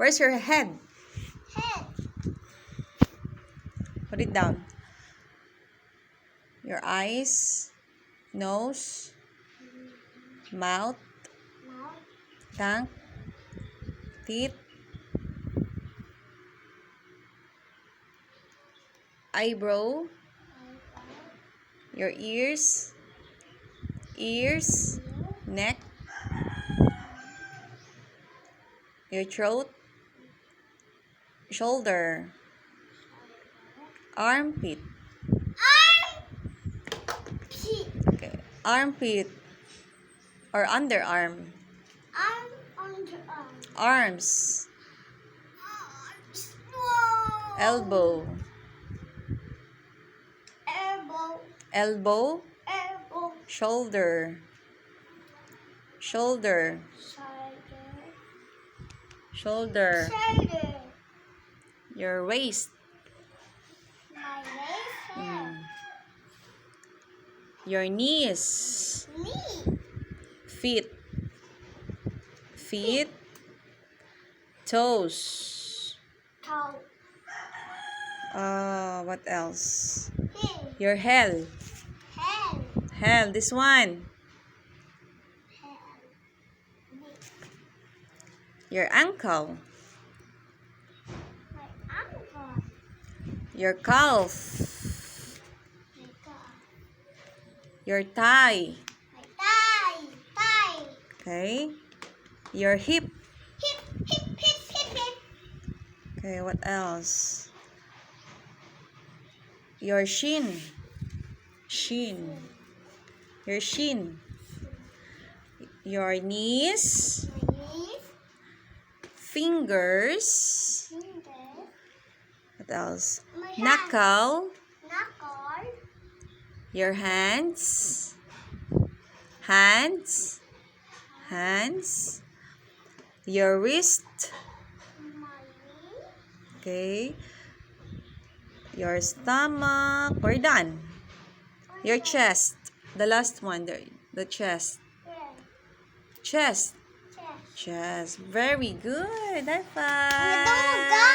Where's your head? Head. Put it down. Your eyes, nose, mouth, Mouth. tongue, teeth, eyebrow, your ears, neck, your throat, shoulder, armpit. Okay. Armpit or underarm. Underarm. Arms, Whoa. elbow, Elbow. shoulder, Shoulder. shoulder, Shoulder. your waist, My waist. your knees, Knee. feet, toes. Toe. What else? Heel. Your hell, this one. Your ankle, My ankle. your calf, My calf. your thigh. My thigh. Okay. Your hip. Hip. Okay, what else? Your shin. Your shin. Your knees. My knees. Fingers. Finger. What else? My Knuckle. Knuckle. Your hands. Your wrist. My knee. Okay. Your stomach. We're done. Your chest. The last one. The chest. Yeah. Chest. Very good. High I don't five. got